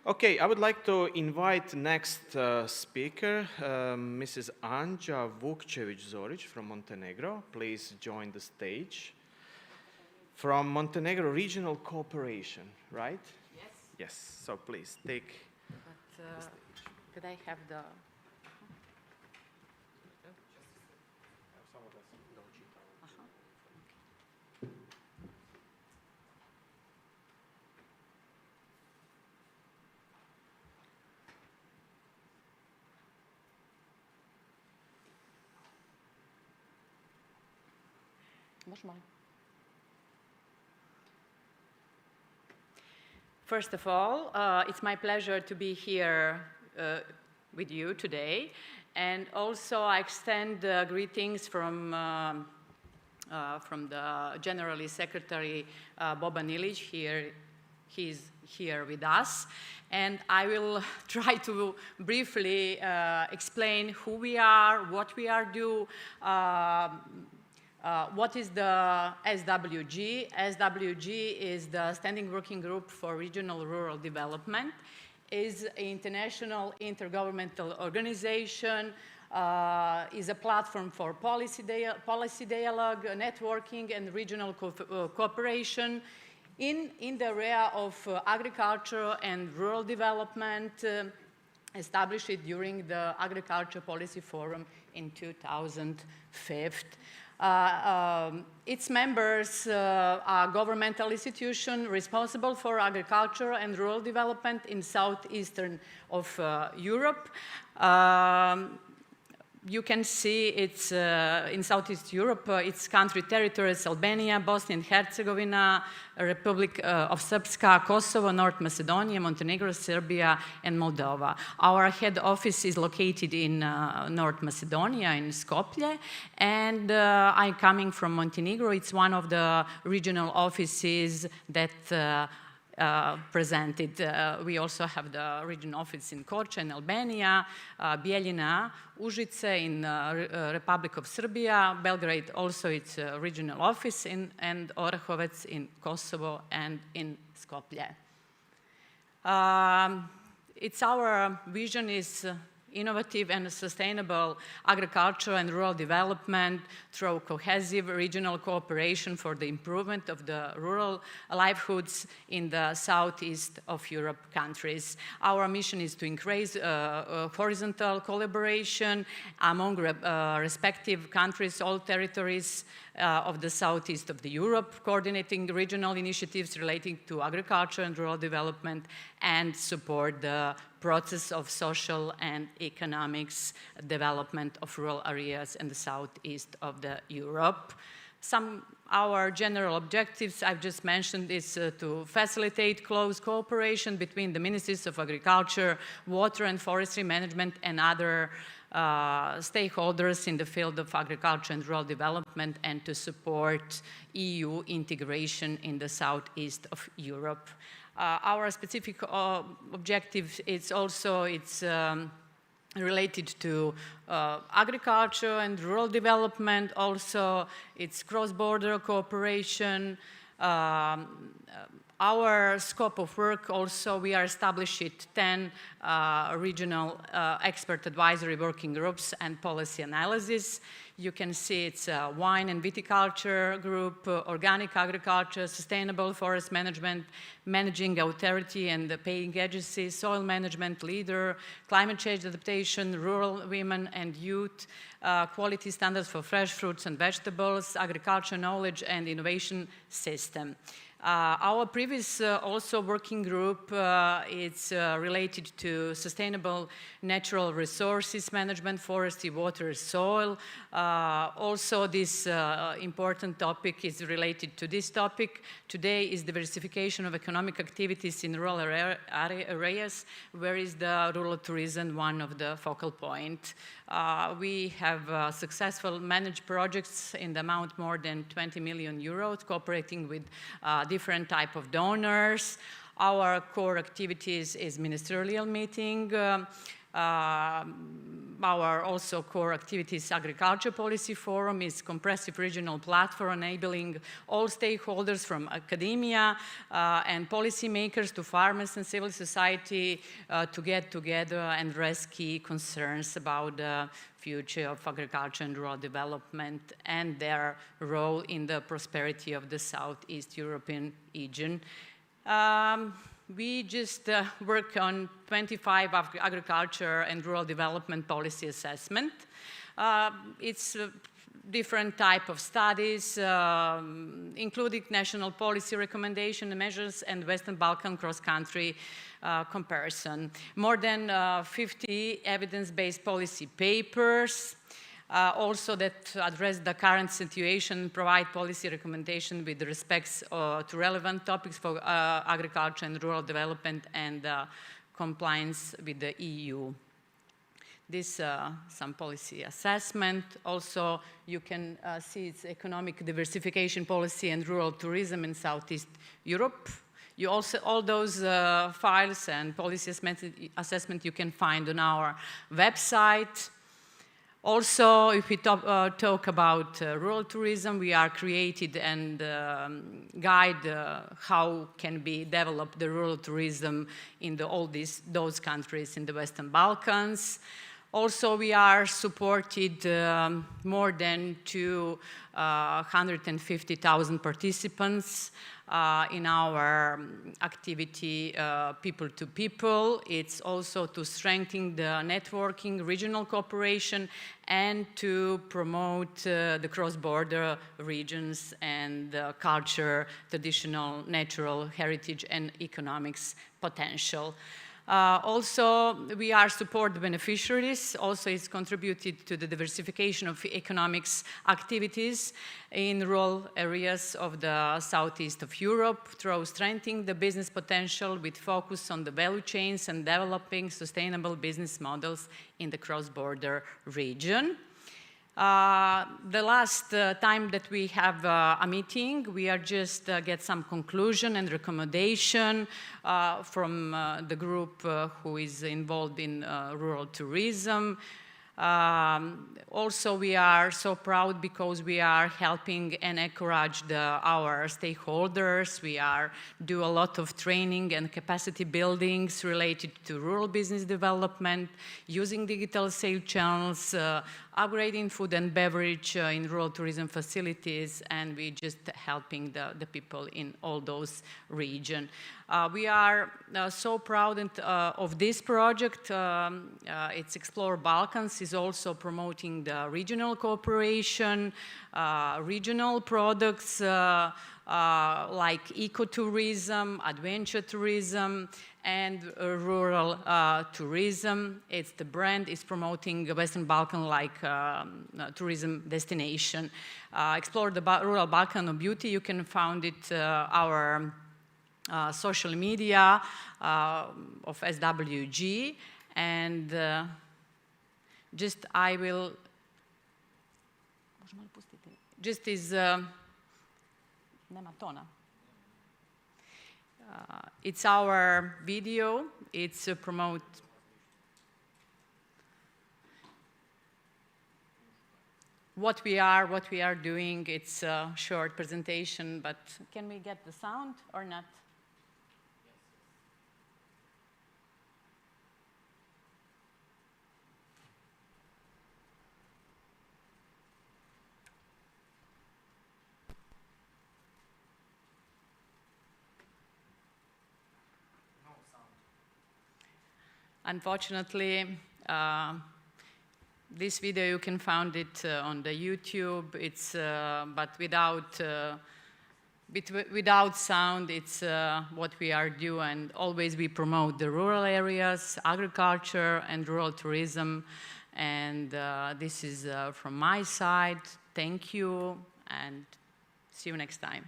Okay, I would like to invite next speaker, Mrs. Anja Vukcevic-Zoric from Montenegro. Please join the stage. From Montenegro Regional Cooperation, right? Yes. Yes, so please take But could I have the... First of all, it's my pleasure to be here with you today. And also I extend greetings from the General Secretary Boban Ilic here. He's here with us. And I will try to briefly explain who we are, what we are doing, what is the SWG? SWG is the Standing Working Group for Regional Rural Development. Is an international intergovernmental organization, is a platform for policy dialogue, networking, and regional cooperation in the area of agriculture and rural development, established during the Agriculture Policy Forum in 2005. Its members are governmental institutions responsible for agriculture and rural development in southeastern of Europe. You can see it's in Southeast Europe, its country territories: Albania, Bosnia and Herzegovina, Republic of Srpska, Kosovo, North Macedonia, Montenegro, Serbia, and Moldova. Our head office is located in North Macedonia, in Skopje, and I'm coming from Montenegro. It's one of the regional offices that presented. We also have the regional office in Korče in Albania, Bijeljina, Užice in Republic of Serbia, Belgrade also its regional office, and Orehovec in Kosovo and in Skopje. It's our vision is innovative and sustainable agriculture and rural development through cohesive regional cooperation for the improvement of the rural livelihoods in the southeast of Europe countries. Our mission is to increase horizontal collaboration among respective countries, all territories of the southeast of Europe, coordinating regional initiatives relating to agriculture and rural development, and support the process of social and economics development of rural areas in the southeast of Europe. Our general objectives I've just mentioned is to facilitate close cooperation between the Ministries of Agriculture, Water and Forestry Management, and other stakeholders in the field of agriculture and rural development, and to support EU integration in the southeast of Europe. Our specific objective is also related to agriculture and rural development. Also, it's cross-border cooperation. Our scope of work also, we are established 10 regional expert advisory working groups and policy analysis. You can see it's a wine and viticulture group, organic agriculture, sustainable forest management, managing authority and the paying agency, soil management leader, climate change adaptation, rural women and youth, quality standards for fresh fruits and vegetables, agriculture knowledge and innovation system. Our previous also working group is related to sustainable natural resources management, forestry, water, soil. Also, this important topic is related to this topic. Today is diversification of economic activities in rural areas, where is the rural tourism one of the focal point. We have successful managed projects in the amount more than 20 million euros, cooperating with different type of donors. Our core activities is ministerial meeting, Our also core activities Agriculture Policy Forum is comprehensive regional platform enabling all stakeholders from academia and policymakers to farmers and civil society to get together and raise key concerns about the future of agriculture and rural development and their role in the prosperity of the Southeast European region. We just work on 25 agriculture and rural development policy assessment. It's a different type of studies, including national policy recommendation measures and Western Balkan cross-country comparison. More than 50 evidence-based policy papers, also that address the current situation, provide policy recommendation with respect to relevant topics for agriculture and rural development and compliance with the EU. This some policy assessment. Also, you can see its economic diversification policy and rural tourism in Southeast Europe. You also, all those files and policy assessment you can find on our website. Also, if we talk about rural tourism, we are created and guide how can be developed the rural tourism in all those countries in the Western Balkans. Also, we are supported more than 250,000 participants in our activity, people to people. It's also to strengthen the networking, regional cooperation, and to promote the cross-border regions and culture, traditional, natural heritage, and economics potential. Also, we are support beneficiaries. Also, it's contributed to the diversification of economics activities in rural areas of the southeast of Europe through strengthening the business potential with focus on the value chains and developing sustainable business models in the cross-border region. The last time that we have a meeting, we are just get some conclusion and recommendation from the group who is involved in rural tourism. Also, we are so proud because we are helping and encourage our stakeholders. We do a lot of training and capacity buildings related to rural business development, using digital sales channels, upgrading food and beverage in rural tourism facilities, and we just helping the people in all those regions. We are so proud of this project. It's Explore Balkans is also promoting the regional cooperation, regional products like ecotourism, adventure tourism, and rural tourism. It's the brand is promoting Western Balkan like tourism destination. Explore the rural Balkan of beauty. You can find it our social media of SWG, and just I will just is nema tona. It's our video. It's promote. What we are doing. It's a short presentation, but can we get the sound or not? Unfortunately, this video you can find it on the YouTube. It's but without sound. It's what we are doing. And always we promote the rural areas, agriculture, and rural tourism. And this is from my side. Thank you, and see you next time.